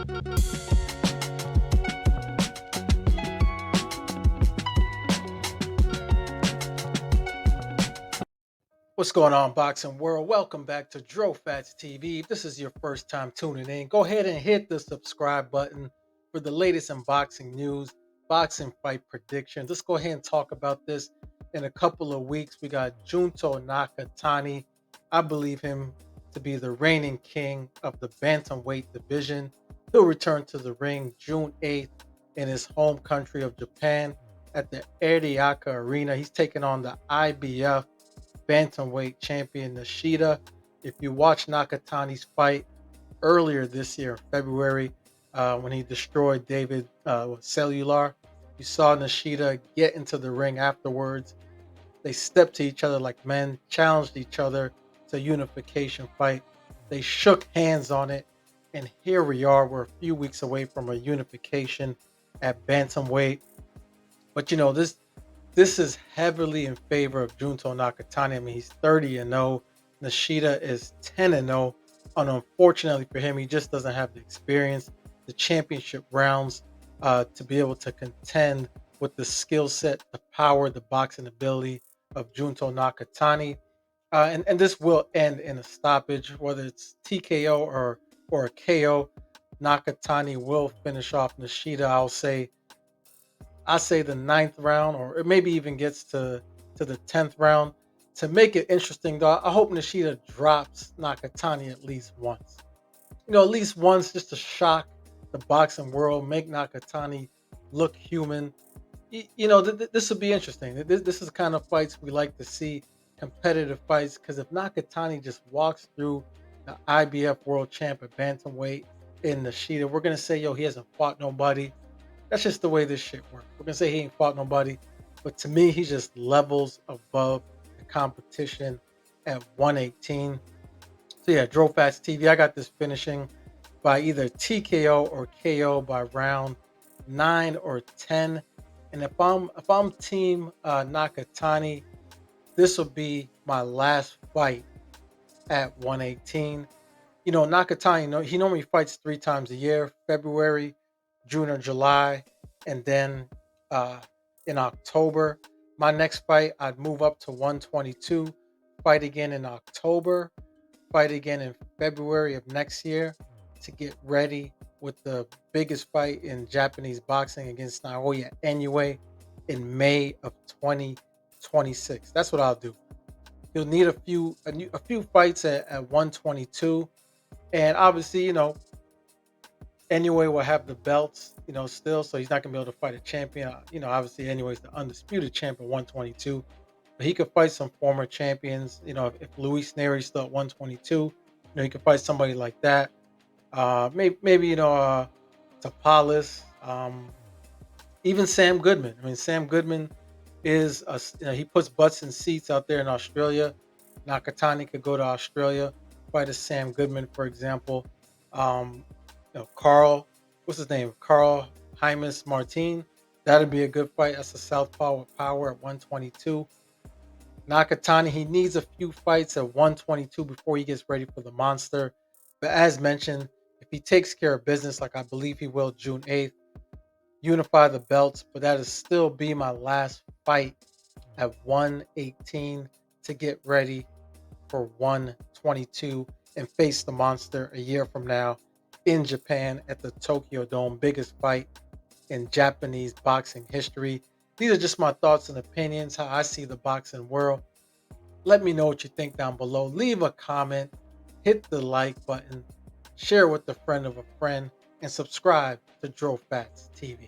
What's going on, boxing world? Welcome back to Fats TV. If this is your first time tuning in, go ahead and hit the subscribe button for the latest in boxing news, boxing fight predictions. Let's go ahead and talk about this. In a couple of weeks, we got Junto Nakatani. I believe him to be the reigning king of the bantamweight division. He'll return to the ring June 8th in his home country of Japan at the Ariake Arena. He's taking on the IBF bantamweight champion Nishida. If you watch Nakatani's fight earlier this year, February, when he destroyed David Cellular, you saw Nishida get into the ring afterwards. They stepped to each other like men, challenged each other to a unification fight. They shook hands on it, and here we are. We're a few weeks away from a unification at bantamweight. But this is heavily in favor of Junto Nakatani. I mean, he's 30-0. Nishida is 10-0. And unfortunately for him, he just doesn't have the experience, the championship rounds to be able to contend with the skill set, the power, the boxing ability of Junto Nakatani. And this will end in a stoppage, whether it's TKO or a KO. Nakatani will finish off Nishida. I say the ninth round, or it maybe even gets to the 10th round. To make it interesting, though, I hope Nishida drops Nakatani at least once. At least once, just to shock the boxing world, make Nakatani look human. This will be interesting. This is the kind of fights we like to see, competitive fights. Because if Nakatani just walks through the IBF World Champ at bantamweight in Nishida, we're gonna say, yo, he hasn't fought nobody. That's just the way this shit works. We're gonna say he ain't fought nobody, but to me, he's just levels above the competition at 118. So yeah, Fats TV. I got this finishing by either TKO or KO by round 9 or 10. And if I'm team Nakatani, this will be my last fight at 118. Nakatani, he normally fights 3 times a year: February, June, or July, and then uh, in October. My next fight, I'd move up to 122, fight again in October, fight again in February of next year to get ready with the biggest fight in Japanese boxing against Naoya Inoue in May of 2026. That's what I'll do. He'll need a few fights at 122, and obviously, anyway, will have the belts, still, so he's not gonna be able to fight a champion. Obviously, anyways, the undisputed champion 122, but he could fight some former champions. If Luis Neri's still at 122, he could fight somebody like that. Maybe Tapalis, even Sam Goodman. I mean, Sam Goodman he puts butts in seats out there in Australia. Nakatani could go to Australia, fight a Sam Goodman, for example. Um, Carl, what's his name? Carl Hymus Martin. That'd be a good fight. That's a southpaw with power at 122. Nakatani, he needs a few fights at 122 before he gets ready for the monster. But as mentioned, if he takes care of business, like I believe he will June 8th, unify the belts, but that'll still be my last fight at 118 to get ready for 122 and face the monster a year from now in Japan at the Tokyo Dome, biggest fight in Japanese boxing history. These are just my thoughts and opinions, how I see the boxing world. Let me know what you think down below. Leave a comment, hit the like button, share with a friend of a friend, and subscribe to Fats TV.